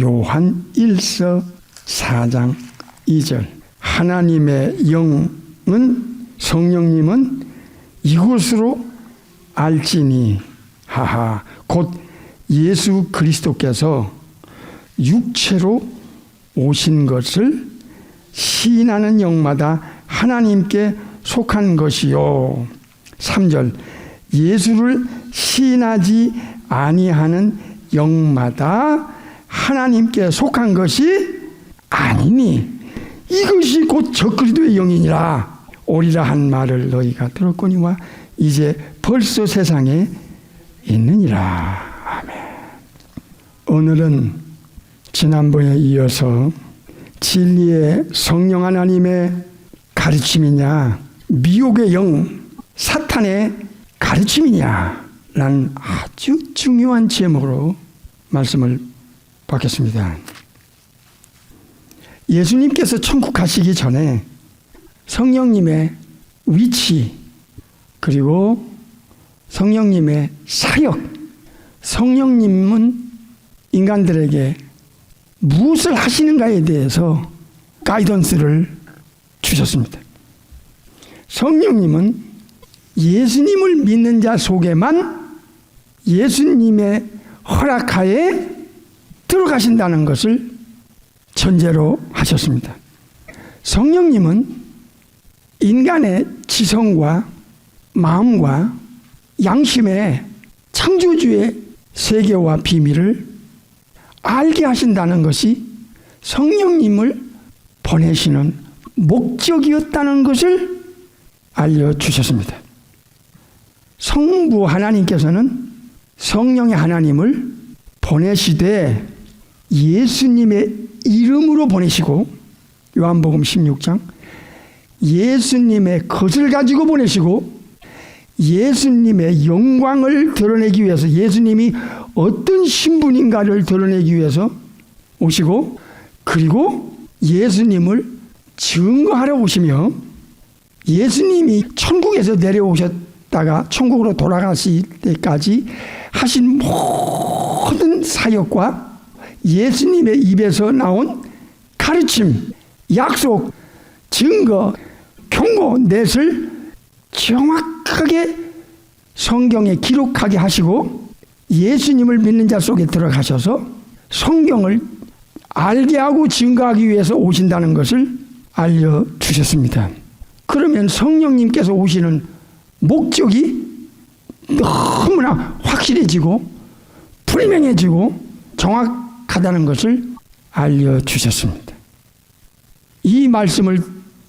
요한 1서 4장 2절 하나님의 영은 성령님은 이것으로 알지니 하하 곧 예수 그리스도께서 육체로 오신 것을 시인하는 영마다 하나님께 속한 것이요. 3절 예수를 시인하지 아니하는 영마다 하나님께 속한 것이 아니니 이것이 곧 적그리스도의 영이니라. 오리라 한 말을 너희가 들었거니와 이제 벌써 세상에 있느니라. 아멘. 오늘은 지난번에 이어서 진리의 성령 하나님의 가르침이냐 미혹의 영 사탄의 가르침이냐 라는 아주 중요한 제목으로 말씀을 받겠습니다. 예수님께서 천국 가시기 전에 성령님의 위치 그리고 성령님의 사역, 성령님은 인간들에게 무엇을 하시는가에 대해서 가이던스를 주셨습니다. 성령님은 예수님을 믿는 자 속에만 예수님의 허락하에 들어가신다는 것을 전제로 하셨습니다. 성령님은 인간의 지성과 마음과 양심의 창조주의 세계와 비밀을 알게 하신다는 것이 성령님을 보내시는 목적이었다는 것을 알려주셨습니다. 성부 하나님께서는 성령의 하나님을 보내시되 예수님의 이름으로 보내시고 요한복음 16장 예수님의 것을 가지고 보내시고 예수님의 영광을 드러내기 위해서 예수님이 어떤 신분인가를 드러내기 위해서 오시고 그리고 예수님을 증거하러 오시며 예수님이 천국에서 내려오셨다가 천국으로 돌아가실 때까지 하신 모든 사역과 예수님의 입에서 나온 가르침, 약속, 증거, 경고, 넷을 정확하게 성경에 기록하게 하시고 예수님을 믿는 자 속에 들어가셔서 성경을 알게 하고 증거하기 위해서 오신다는 것을 알려주셨습니다. 그러면 성령님께서 오시는 목적이 너무나 확실해지고 분명해지고 정확하다는 것을 알려주셨습니다. 이 말씀을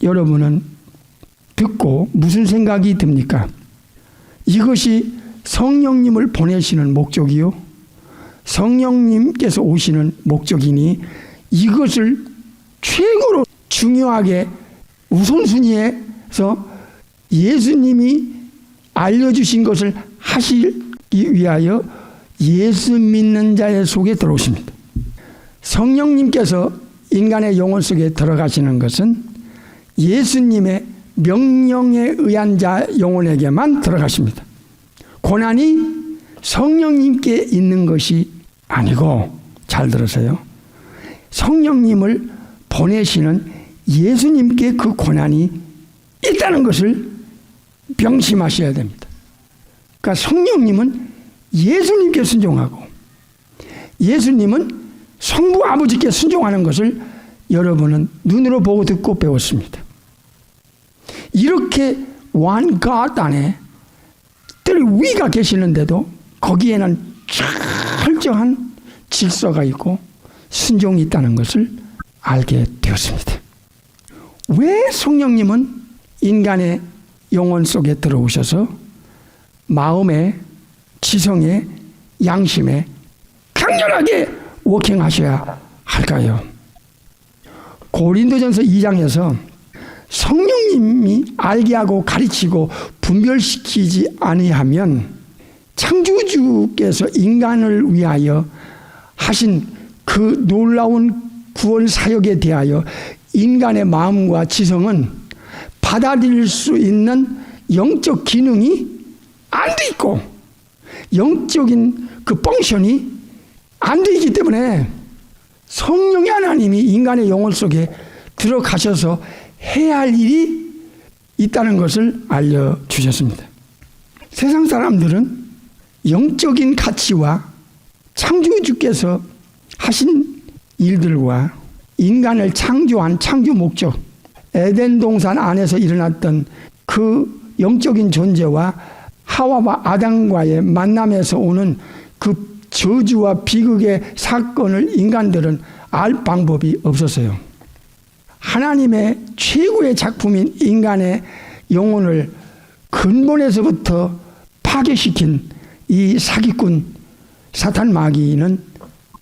여러분은 듣고 무슨 생각이 듭니까? 이것이 성령님을 보내시는 목적이요 성령님께서 오시는 목적이니 이것을 최고로 중요하게 우선순위에서 예수님이 알려주신 것을 하시기 위하여 예수 믿는 자의 속에 들어오십니다. 성령님께서 인간의 영혼 속에 들어가시는 것은 예수님의 명령에 의한 자 영혼에게만 들어가십니다. 고난이 성령님께 있는 것이 아니고 잘 들으세요. 성령님을 보내시는 예수님께 그 고난이 있다는 것을 명심하셔야 됩니다. 그러니까 성령님은 예수님께 순종하고 예수님은 성부 아버지께 순종하는 것을 여러분은 눈으로 보고 듣고 배웠습니다. 이렇게 one God 안에 위가 계시는데도 거기에는 철저한 질서가 있고 순종이 있다는 것을 알게 되었습니다. 왜 성령님은 인간의 영혼 속에 들어오셔서 마음에 지성에 양심에 강렬하게 워킹하셔야 할까요? 고린도전서 2장에서 성령님이 알게 하고 가르치고 분별시키지 아니하면 창조주께서 인간을 위하여 하신 그 놀라운 구원 사역에 대하여 인간의 마음과 지성은 받아들일 수 있는 영적 기능이 안 돼 있고 영적인 그 펑션이 안 돼 있기 때문에 성령의 하나님이 인간의 영혼 속에 들어가셔서 해야 할 일이 있다는 것을 알려주셨습니다. 세상 사람들은 영적인 가치와 창조주께서 하신 일들과 인간을 창조한 창조 목적, 에덴 동산 안에서 일어났던 그 영적인 존재와 하와와 아담과의 만남에서 오는 그 저주와 비극의 사건을 인간들은 알 방법이 없었어요. 하나님의 최고의 작품인 인간의 영혼을 근본에서부터 파괴시킨 이 사기꾼 사탄 마귀는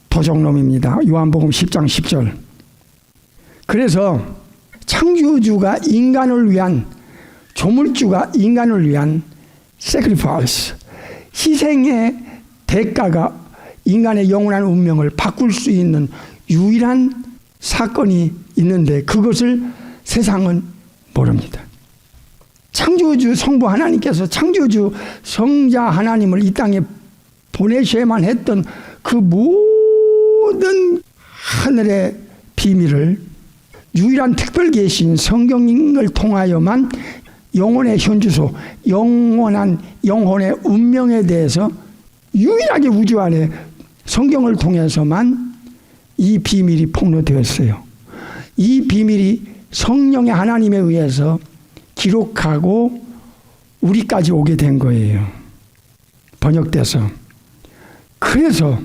도적놈입니다. 요한복음 10장 10절. 그래서 창조주가 인간을 위한, 조물주가 인간을 위한 sacrifice, 희생의 대가가 인간의 영원한 운명을 바꿀 수 있는 유일한 사건이 있는데 그것을 세상은 모릅니다. 창조주 성부 하나님께서 창조주 성자 하나님을 이 땅에 보내셔야만 했던 그 모든 하늘의 비밀을 유일한 특별 계신 성경을 통하여만 영혼의 현주소, 영혼의 운명에 대해서 유일하게 우주 안에 성경을 통해서만 이 비밀이 폭로되었어요. 이 비밀이 성령의 하나님에 의해서 기록하고 우리까지 오게 된 거예요. 번역돼서. 그래서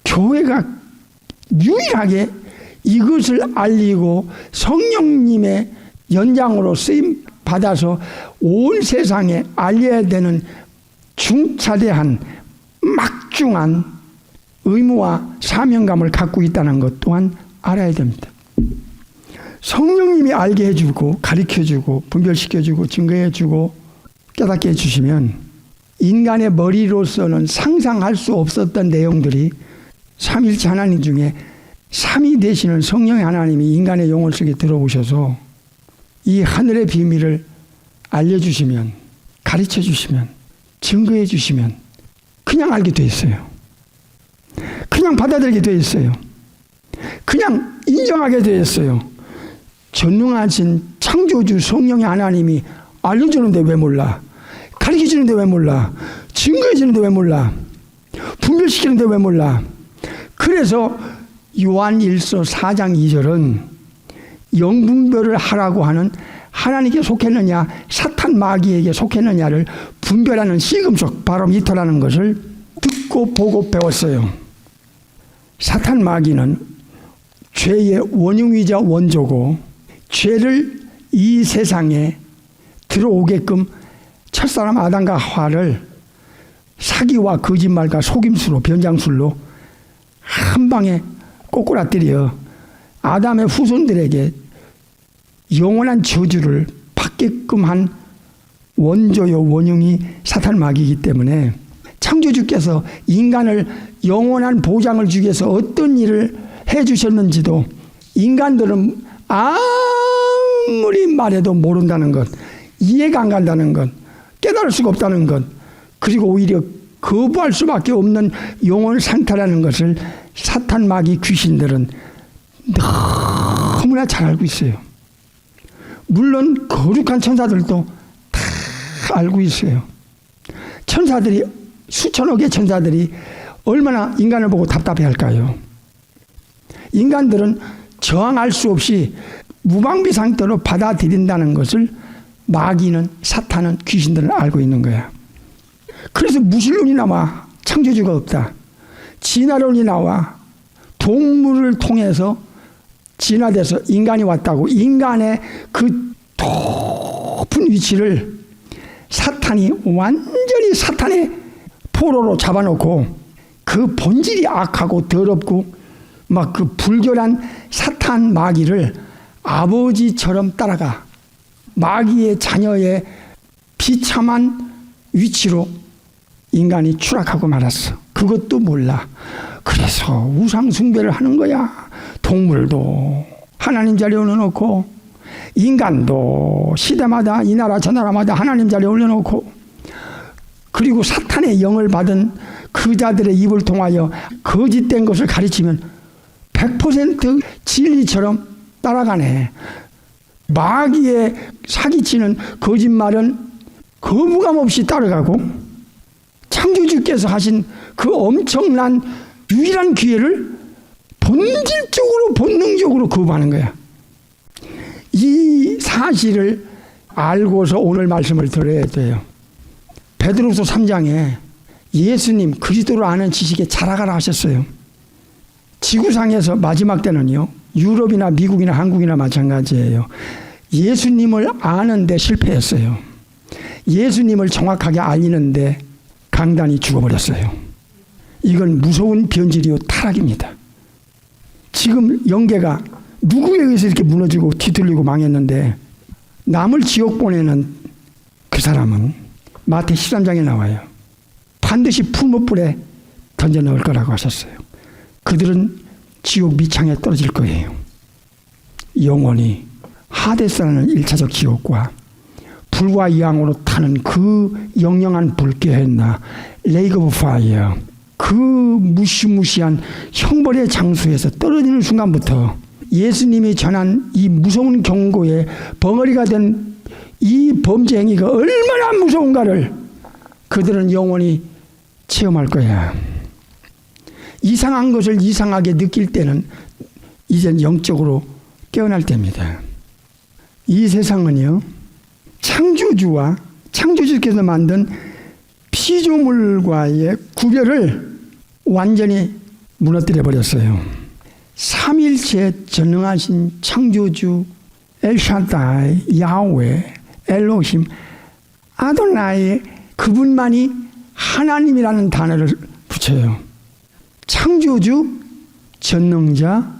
교회가 유일하게 이것을 알리고 성령님의 연장으로 쓰임 받아서 온 세상에 알려야 되는 중차대한 막중한 의무와 사명감을 갖고 있다는 것 또한 알아야 됩니다. 성령님이 알게 해주고 가르쳐주고 분별시켜주고 증거해주고 깨닫게 해주시면 인간의 머리로서는 상상할 수 없었던 내용들이 삼위일체 하나님 중에 삼위 되시는 성령의 하나님이 인간의 영혼 속에 들어오셔서 이 하늘의 비밀을 알려주시면, 가르쳐주시면, 증거해주시면 그냥 알게 돼 있어요. 그냥 받아들이게 돼 있어요. 그냥 인정하게 돼 있어요. 전능하신 창조주 성령의 하나님이 알려주는데 왜 몰라? 가르쳐주는데 왜 몰라? 증거해주는데 왜 몰라? 분별시키는데 왜 몰라? 그래서 요한일서 4장 2절은 영분별을 하라고 하는 하나님께 속했느냐 사탄 마귀에게 속했느냐를 분별하는 시금석 바로미터라는 것을 듣고 보고 배웠어요. 사탄 마귀는 죄의 원흉이자 원조고 죄를 이 세상에 들어오게끔 첫사람 아담과 하와를 사기와 거짓말과 속임수로 변장술로 한 방에 꼬꾸라뜨려 아담의 후손들에게 영원한 저주를 받게끔 한 원조요 원흉이 사탄 마귀이기 때문에 창조주께서 인간을 영원한 보장을 주기 위해서 어떤 일을 해주셨는지도 인간들은 아무리 말해도 모른다는 것, 이해가 안 간다는 것, 깨달을 수가 없다는 것, 그리고 오히려 거부할 수밖에 없는 영혼 상태라는 것을 사탄 마귀 귀신들은 너무나 잘 알고 있어요. 물론 거룩한 천사들도 다 알고 있어요. 천사들이 수천억의 천사들이 얼마나 인간을 보고 답답해할까요? 인간들은 저항할 수 없이 무방비 상태로 받아들인다는 것을 마귀는 사탄은 귀신들은 알고 있는 거야. 그래서 무신론이 나와 창조주가 없다. 진화론이 나와 동물을 통해서 진화돼서 인간이 왔다고 인간의 그 높은 위치를 사탄이 완전히 사탄의 포로로 잡아놓고 그 본질이 악하고 더럽고 막 그 불결한 사탄 마귀를 아버지처럼 따라가 마귀의 자녀의 비참한 위치로 인간이 추락하고 말았어. 그것도 몰라. 그래서 우상 숭배를 하는 거야. 동물도 하나님 자리에 올려놓고 인간도 시대마다 이 나라 저 나라마다 하나님 자리에 올려놓고 그리고 사탄의 영을 받은 그 자들의 입을 통하여 거짓된 것을 가르치면 100% 진리처럼 따라가네. 마귀의 사기치는 거짓말은 거부감 없이 따라가고 창조주께서 하신 그 엄청난 유일한 기회를 본질적으로 본능적으로 거부하는 거야. 이 사실을 알고서 오늘 말씀을 들어야 돼요. 베드로서 3장에 예수님 그리스도를 아는 지식에 자라가라 하셨어요. 지구상에서 마지막 때는요, 유럽이나 미국이나 한국이나 마찬가지예요. 예수님을 아는데 실패했어요. 예수님을 정확하게 알리는데 강단이 죽어버렸어요. 이건 무서운 변질이요 타락입니다. 지금 영계가 누구에 의해서 이렇게 무너지고 뒤틀리고 망했는데 남을 지옥 보내는 그 사람은 마태 13장에 나와요. 반드시 풀무불에 던져 넣을 거라고 하셨어요. 그들은 지옥 밑창에 떨어질 거예요. 영원히 하데스라는 1차적 지옥과 불과 이항으로 타는 그 영영한 불쾌했나 레이크 오브 파이어, 그 무시무시한 형벌의 장소에서 떨어지는 순간부터 예수님이 전한 이 무서운 경고에 벙어리가 된 이 범죄 행위가 얼마나 무서운가를 그들은 영원히 체험할 거야. 이상한 것을 이상하게 느낄 때는 이젠 영적으로 깨어날 때입니다. 이 세상은요, 창조주와 창조주께서 만든 피조물과의 구별을 완전히 무너뜨려 버렸어요. 삼일체 전능하신 창조주 엘샤다이, 야훼, 엘로힘, 아도나이, 그분만이 하나님이라는 단어를 붙여요. 창조주, 전능자,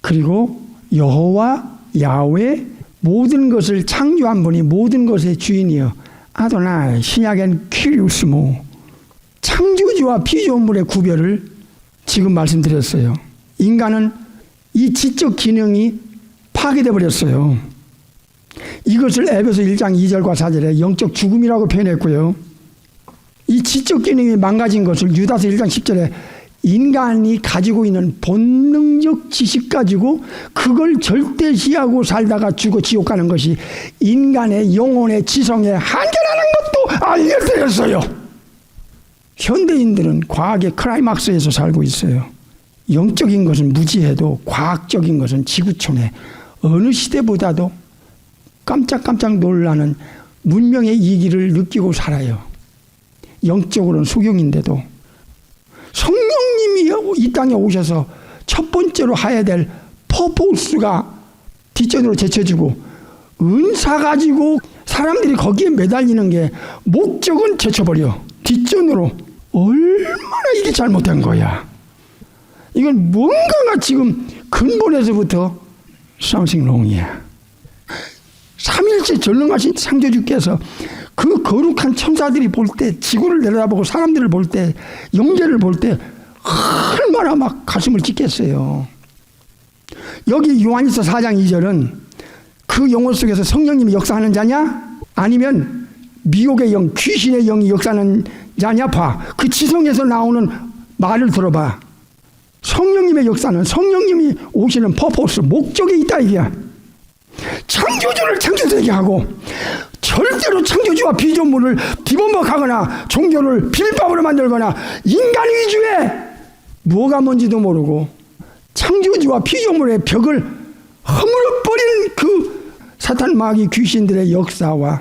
그리고 여호와, 야훼, 모든 것을 창조한 분이 모든 것의 주인이요. 아도나이, 신약엔 퀴리우스모. 창조주와 피조물의 구별을 지금 말씀드렸어요. 인간은 이 지적 기능이 파괴되어 버렸어요. 이것을 에베소 1장 2절과 4절에 영적 죽음이라고 표현했고요. 이 지적 기능이 망가진 것을 유다서 1장 10절에 인간이 가지고 있는 본능적 지식 가지고 그걸 절대시하고 살다가 죽어 지옥 가는 것이 인간의 영혼의 지성의 한계라는 것도 알려드렸어요. 현대인들은 과학의 클라이막스에서 살고 있어요. 영적인 것은 무지해도 과학적인 것은 지구촌에 어느 시대보다도 깜짝깜짝 놀라는 문명의 이기를 느끼고 살아요. 영적으로는 소경인데도 성령님이 이 땅에 오셔서 첫 번째로 해야 될 퍼포스가 뒷전으로 제쳐지고 은사 가지고 사람들이 거기에 매달리는 게 목적은 제쳐버려. 뒷전으로. 얼마나 이게 잘못된 거야. 이건 뭔가가 지금 근본에서부터 something wrong이야. 삼일째 전능하신 창조주께서 그 거룩한 천사들이 볼 때, 지구를 내려다보고 사람들을 볼 때, 영계를 볼 때 얼마나 막 가슴을 찢겠어요. 여기 요한일서 4장 2절은 그 영혼 속에서 성령님이 역사하는 자냐? 아니면 미혹의 영, 귀신의 영이 역사하는 자냐? 봐. 그 지성에서 나오는 말을 들어봐. 성령님의 역사는 성령님이 오시는 퍼포스, 목적이 있다 이게야. 창조주를 창조되게 하고 절대로 창조주와 피조물을 뒤범벅하거나 종교를 비빔밥으로 만들거나 인간 위주의 뭐가 뭔지도 모르고 창조주와 피조물의 벽을 허물어버리는 그 사탄 마귀 귀신들의 역사와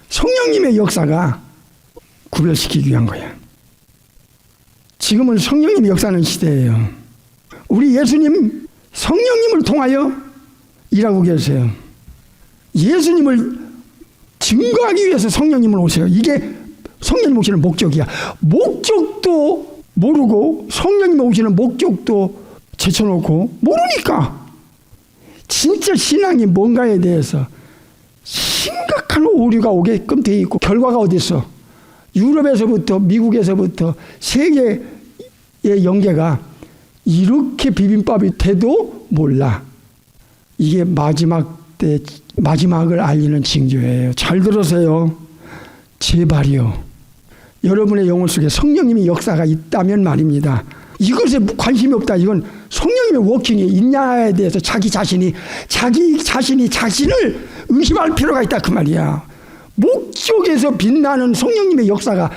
성령님의 역사가 구별시키기 위한 거야. 지금은 성령님의 역사하는 시대예요. 우리 예수님 성령님을 통하여 일하고 계세요. 예수님을 증거하기 위해서 성령님을 오세요. 이게 성령님 오시는 목적이야. 목적도 모르고 성령님 오시는 목적도 제쳐놓고 모르니까 진짜 신앙이 뭔가에 대해서 심각한 오류가 오게끔 돼 있고 결과가 어디 있어? 유럽에서부터 미국에서부터 세계의 영계가 이렇게 비빔밥이 돼도 몰라. 이게 마지막을 알리는 징조예요. 잘 들으세요. 제발이요. 여러분의 영혼 속에 성령님의 역사가 있다면 말입니다. 이것에 관심이 없다. 이건 성령님의 워킹이 있냐에 대해서 자기 자신이 자신을 의심할 필요가 있다 그 말이야. 목적에서 빛나는 성령님의 역사가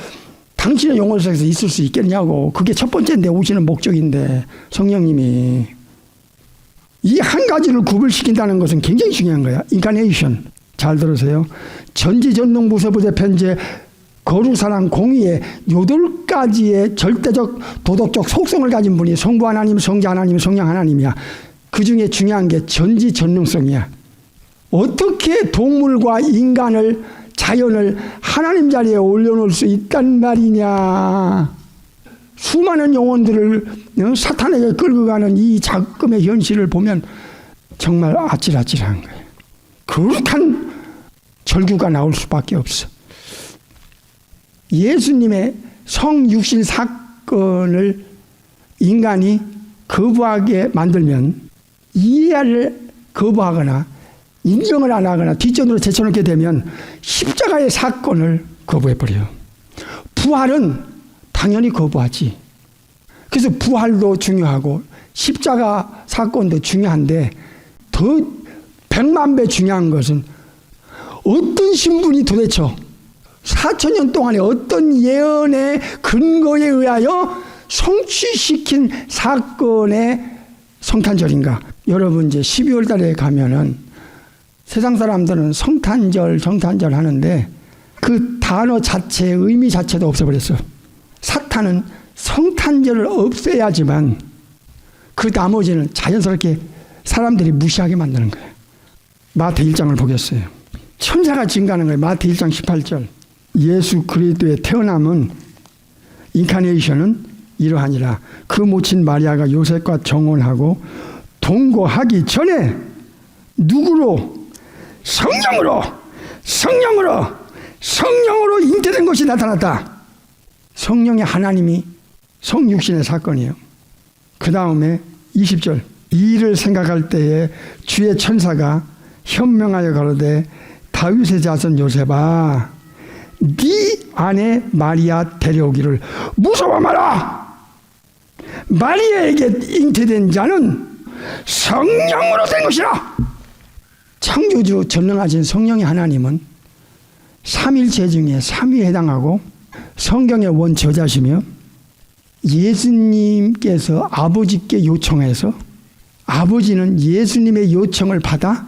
당신의 영혼 속에서 있을 수 있겠냐고. 그게 첫 번째인데, 오시는 목적인데, 성령님이 이 한 가지를 구별시킨다는 것은 굉장히 중요한 거야. 인카네이션. 잘 들으세요. 전지전능 무서부재 편재 거룩 사랑 공의의 8가지의 절대적 도덕적 속성을 가진 분이 성부 하나님, 성자 하나님, 성령 하나님이야. 그 중에 중요한 게 전지전능성이야. 어떻게 동물과 인간을, 자연을 하나님 자리에 올려놓을 수 있단 말이냐. 수많은 영혼들을 사탄에게 끌고 가는 이 작금의 현실을 보면 정말 아찔아찔한 거예요. 거룩한 절규가 나올 수밖에 없어. 예수님의 성육신 사건을 인간이 거부하게 만들면, 이해를 거부하거나 인정을 안 하거나 뒷전으로 제쳐놓게 되면 십자가의 사건을 거부해버려요. 부활은 당연히 거부하지. 그래서 부활도 중요하고 십자가 사건도 중요한데, 더 100만 배 중요한 것은 어떤 신분이 도대체 4,000년 동안에 어떤 예언의 근거에 의하여 성취시킨 사건의 성탄절인가. 여러분, 이제 12월 달에 가면은 세상 사람들은 성탄절 하는데 그 단어 자체의 의미 자체도 없애버렸어. 사탄은 성탄절을 없애야지만 그 나머지는 자연스럽게 사람들이 무시하게 만드는 거예요. 마태 1장을 보겠어요. 천사가 증가하는 거예요. 마태 1장 18절. 예수 그리스도의 태어남은, 인카네이션은 이러하니라. 그 모친 마리아가 요셉과 정혼하고 동거하기 전에 누구로? 성령으로 잉태된 것이 나타났다. 성령의 하나님이 성육신의 사건이에요. 그 다음에 20절. 이 일을 생각할 때에 주의 천사가 현명하여 가로되 다윗의 자손 요셉아, 네 아내 마리아 데려오기를 무서워 마라. 마리아에게 잉태된 자는 성령으로 된 것이라. 창조주 전능하신 성령의 하나님은 삼일체 중에 3위에 해당하고 성경의 원저자시며, 예수님께서 아버지께 요청해서 아버지는 예수님의 요청을 받아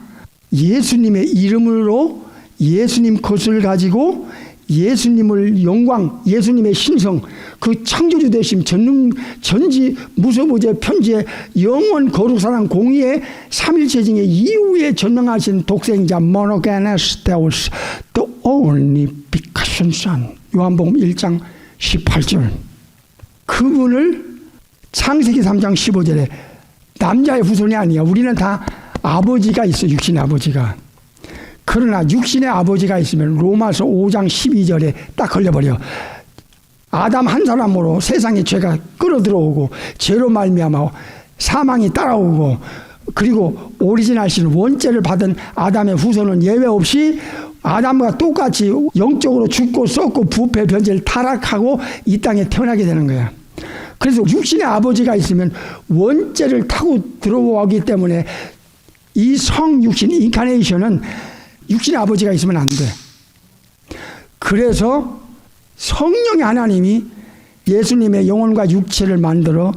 예수님의 이름으로 예수님 것을 가지고 예수님을 영광, 예수님의 신성, 그 창조주 되심, 전지 무소부재 편지의 영원 거룩 사랑 공의의 삼일체 중에 이후에 전능하신 독생자 모노게네스 데우스 the only begotten son. 요한복음 1장 18절. 그분을 창세기 3장 15절에 남자의 후손이 아니야. 우리는 다 아버지가 있어, 육신의 아버지가. 그러나 육신의 아버지가 있으면 로마서 5장 12절에 딱 걸려버려. 아담 한 사람으로 세상에 죄가 끌어들어오고 죄로 말미암아 사망이 따라오고, 그리고 오리지널 신 원죄를 받은 아담의 후손은 예외 없이 아담과 똑같이 영적으로 죽고 썩고 부패 변질 타락하고 이 땅에 태어나게 되는 거야. 그래서 육신의 아버지가 있으면 원죄를 타고 들어오기 때문에 이 성육신 인카네이션은 육신의 아버지가 있으면 안 돼. 그래서 성령의 하나님이 예수님의 영혼과 육체를 만들어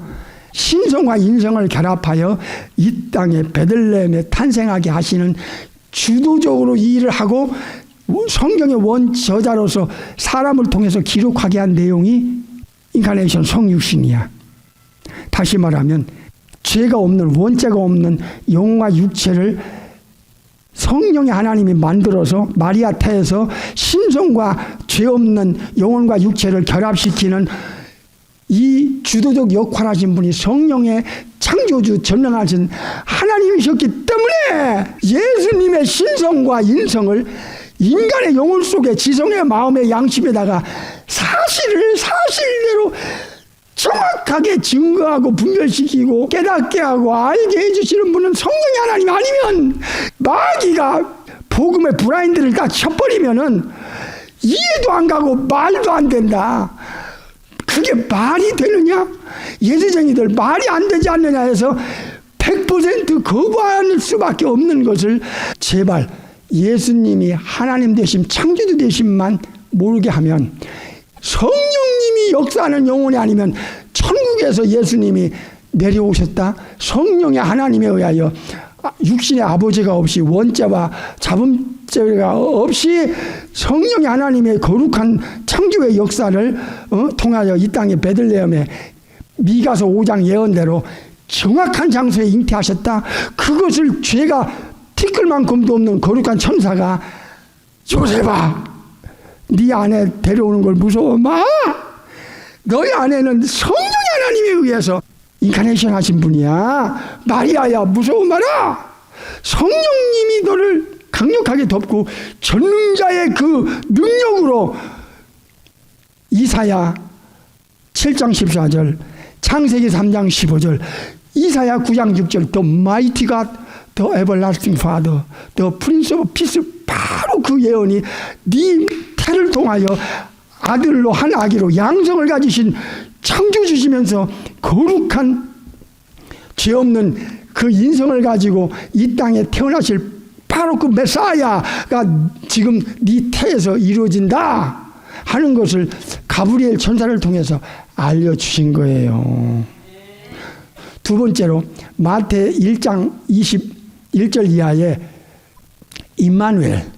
신성과 인성을 결합하여 이 땅에 베들레헴에 탄생하게 하시는 주도적으로 이 일을 하고 성경의 원저자로서 사람을 통해서 기록하게 한 내용이 인카네이션 성육신이야. 다시 말하면 죄가 없는, 원죄가 없는 영과 육체를 성령의 하나님이 만들어서 마리아 태에서 신성과 죄 없는 영혼과 육체를 결합시키는 이 주도적 역할하신 분이 성령의 창조주 전능하신 하나님이셨기 때문에 예수님의 신성과 인성을 인간의 영혼 속에 지성의 마음의 양심에다가 사실대로 정확하게 증거하고 분별시키고 깨닫게 하고 알게 해주시는 분은 성령이 하나님 아니면 마귀가 복음의 브라인드를 딱 쳐버리면은 이해도 안 가고 말도 안 된다. 그게 말이 되느냐? 예수쟁이들 말이 안 되지 않느냐 해서 100% 거부할 수밖에 없는 것을 제발 예수님이 하나님 되심 창조주 되심만 모르게 하면 성령님이 역사하는 영혼이 아니면 천국에서 예수님이 내려오셨다. 성령의 하나님에 의하여 육신의 아버지가 없이 원죄와 자범죄가 없이 성령의 하나님의 거룩한 창조의 역사를 통하여 이 땅의 베들레헴에 미가서 5장 예언대로 정확한 장소에 잉태하셨다. 그것을 죄가 티끌만큼도 없는 거룩한 천사가 요셉아 네 아내 데려오는 걸 무서워 마. 너희 아내는 성령의 하나님에 의해서 인카네이션 하신 분이야. 마리아야 무서워 마라. 성령님이 너를 강력하게 덮고 전능자의 그 능력으로 이사야 7장 14절 창세기 3장 15절 이사야 9장 6절 The mighty God, the everlasting Father, the Prince of Peace 바로 그 예언이 네 태를 통하여 아들로 한 아기로 양성을 가지신 창조주시면서 거룩한 죄 없는 그 인성을 가지고 이 땅에 태어나실 바로 그 메사야가 지금 네 태에서 이루어진다 하는 것을 가브리엘 천사를 통해서 알려주신 거예요. 두 번째로 마태 1장 21절 이하에 임마누엘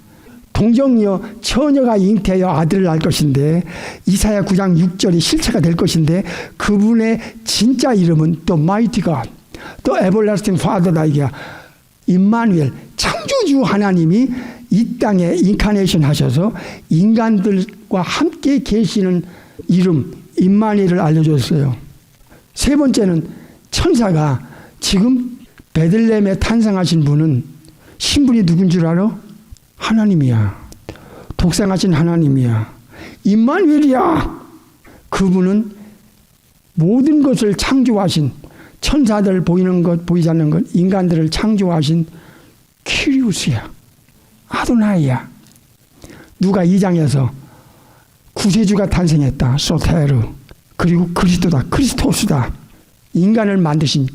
동정녀 처녀가 잉태하여 아들을 낳을 것인데 이사야 9장 6절이 실체가 될 것인데 그분의 진짜 이름은 The Mighty God, The Everlasting Father다. 이게 임마누엘 창조주 하나님이 이 땅에 인카네이션 하셔서 인간들과 함께 계시는 이름 임마누엘을 알려줬어요. 세 번째는 천사가 지금 베들레헴에 탄생하신 분은 신분이 누군 줄 알아? 하나님이야. 독생하신 하나님이야. 임마누엘이야. 그분은 모든 것을 창조하신 천사들 보이는 것 보이지 않는 것 인간들을 창조하신 키리우스야. 아도나이야. 누가 2장에서 구세주가 탄생했다. 소테르. 그리고 그리스도다. 크리스토스다. 인간을 만드신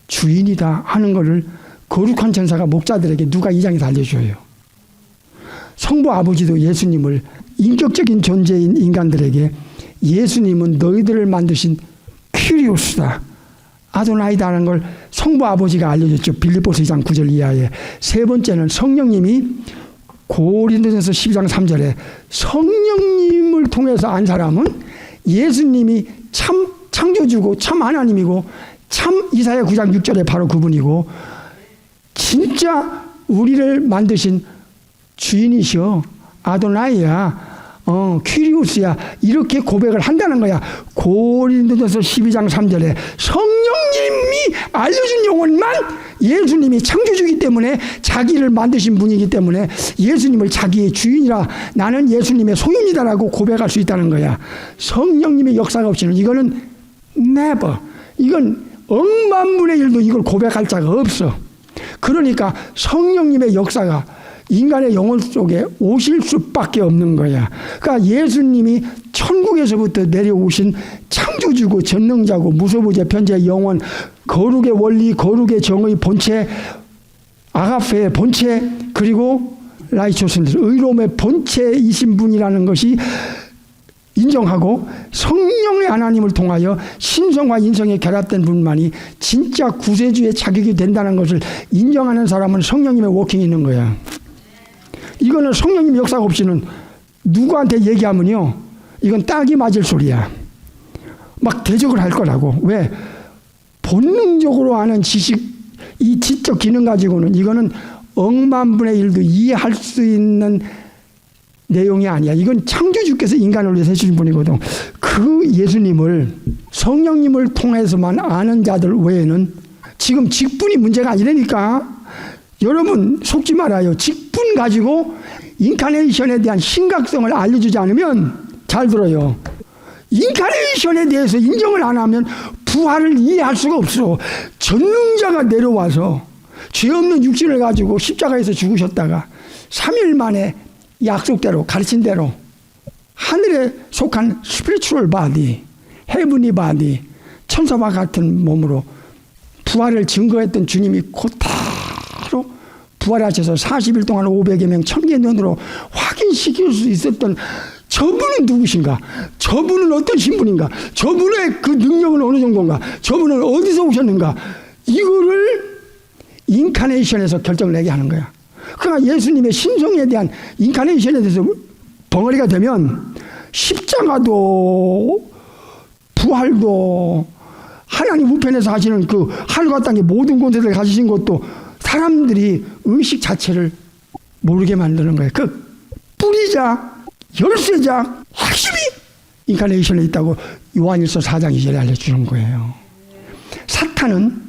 주인이다 하는 것을 거룩한 천사가 목자들에게 누가 2장에서 알려줘요. 성부 아버지도 예수님을 인격적인 존재인 인간들에게 예수님은 너희들을 만드신 퀴리오스다. 아도나이다라는 걸 성부 아버지가 알려줬죠. 빌립보서 2장 9절 이하에. 세 번째는 성령님이 고린도전서 12장 3절에 성령님을 통해서 안 사람은 예수님이 참 창조주고 참 하나님이고 참 이사야 9장 6절에 바로 그분이고 진짜 우리를 만드신 주인이시여 아도나이야 퀴리우스야 이렇게 고백을 한다는 거야. 고린도전서 12장 3절에 성령님이 알려준 영혼만 예수님이 창조주이기 때문에 자기를 만드신 분이기 때문에 예수님을 자기의 주인이라 나는 예수님의 소유이다라고 고백할 수 있다는 거야. 성령님의 역사가 없이는 이거는 never, 이건 억만분의 일도 이걸 고백할 자가 없어. 그러니까 성령님의 역사가 인간의 영혼 속에 오실 수밖에 없는 거야. 그러니까 예수님이 천국에서부터 내려오신 창조주고 전능자고 무소부재 편재 영원 거룩의 원리 거룩의 정의 본체 아가페의 본체 그리고 라이초스는 의로움의 본체이신 분이라는 것이 인정하고 성령의 하나님을 통하여 신성과 인성에 결합된 분만이 진짜 구세주의 자격이 된다는 것을 인정하는 사람은 성령님의 워킹이 있는 거야. 이거는 성령님 역사가 없이는 누구한테 얘기하면요 이건 딱이 맞을 소리야. 막 대적을 할 거라고. 왜? 본능적으로 아는 지식 이 지적 기능 가지고는 이거는 억만분의 일도 이해할 수 있는 내용이 아니야. 이건 창조주께서 인간을 위해서 해주신 분이거든. 그 예수님을 성령님을 통해서만 아는 자들 외에는 지금 직분이 문제가 아니라니까. 여러분 속지 말아요. 직분 가지고 인카네이션에 대한 심각성을 알려주지 않으면 잘 들어요. 인카네이션에 대해서 인정을 안 하면 부활을 이해할 수가 없어. 전능자가 내려와서 죄 없는 육신을 가지고 십자가에서 죽으셨다가 3일 만에 약속대로 가르친 대로 하늘에 속한 스피리추얼 바디, 헤븐리 바디, 천사와 같은 몸으로 부활을 증거했던 주님이 그대로 부활하셔서 40일 동안 500여 명 1000개의 눈으로 확인시킬 수 있었던 저분은 누구신가? 저분은 어떤 신분인가? 저분의 그 능력은 어느 정도인가? 저분은 어디서 오셨는가? 이거를 인카네이션에서 결정을 내게 하는 거야. 그러나 예수님의 신성에 대한 인카네이션에 대해서 벙어리가 되면 십자가도 부활도 하나님 우편에서 하시는 그 하늘과 땅의 모든 권세를 가지신 것도 사람들이 의식 자체를 모르게 만드는 거예요. 그 뿌리자, 열쇠자, 핵심이 인카네이션에 있다고 요한일서 4장 2절에 알려주는 거예요. 사탄은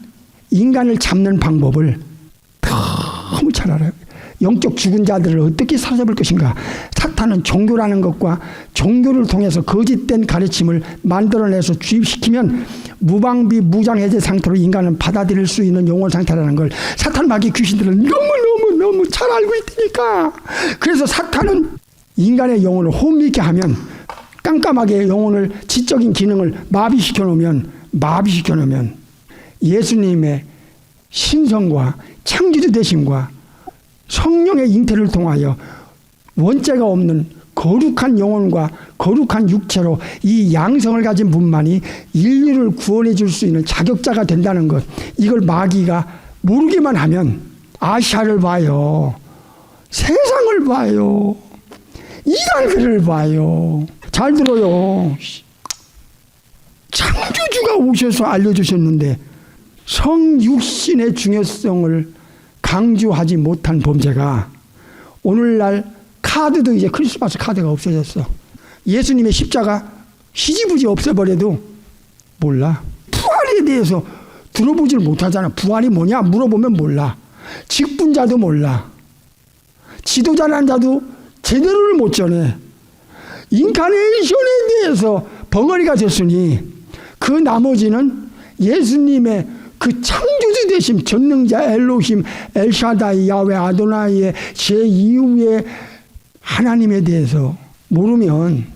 인간을 잡는 방법을 너무 잘 알아요. 영적 죽은 자들을 어떻게 사로잡을 것인가. 사탄은 종교라는 것과 종교를 통해서 거짓된 가르침을 만들어내서 주입시키면 무방비 무장해제 상태로 인간은 받아들일 수 있는 영혼 상태라는 걸 사탄 마귀 귀신들은 너무 잘 알고 있으니까. 그래서 사탄은 인간의 영혼을 혼미케 하면, 깜깜하게 영혼을 지적인 기능을 마비시켜 놓으면 예수님의 신성과 창조주 되심과 성령의 잉태를 통하여 원죄가 없는 거룩한 영혼과 거룩한 육체로 이 양성을 가진 분만이 인류를 구원해 줄 수 있는 자격자가 된다는 것, 이걸 마귀가 모르게만 하면 아시아를 봐요, 세상을 봐요, 이단들을 봐요. 잘 들어요. 창조주가 오셔서 알려주셨는데 성육신의 중요성을 강조하지 못한 범죄가, 오늘날 카드도 이제 크리스마스 카드가 없어졌어. 예수님의 십자가 희지부지 없애버려도 몰라. 부활에 대해서 들어보질 못하잖아. 부활이 뭐냐 물어보면 몰라. 직분자도 몰라. 지도자라는 자도 제대로를 못 전해. 인카네이션에 대해서 벙어리가 됐으니 그 나머지는 예수님의 그 창조주 되심, 전능자 엘로힘, 엘샤다이, 야훼, 아도나이의 제2위의 하나님에 대해서 모르면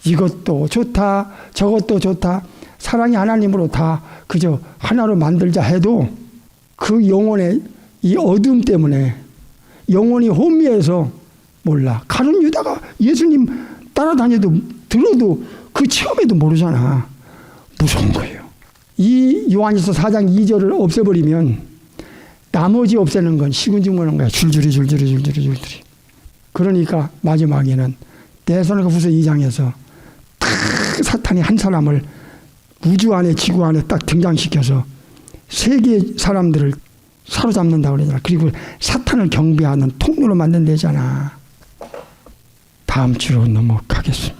이것도 좋다, 저것도 좋다, 사랑의 하나님으로 다 그저 하나로 만들자 해도 그 영혼의 이 어둠 때문에 영혼이 혼미해서 몰라. 가룟 유다가 예수님 따라다녀도 들어도 그 체험에도 모르잖아. 무서운 거예요. 이 요한일서 4장 2절을 없애버리면 나머지 없애는 건 시군증문한 거야. 줄줄이. 그러니까 마지막에는 데살로니가후서 2장에서 딱 사탄이 한 사람을 우주 안에 지구 안에 딱 등장시켜서 세계 사람들을 사로잡는다고 그러잖아. 그리고 사탄을 경배하는 통로로 만든다잖아. 다음 주로 넘어가겠습니다.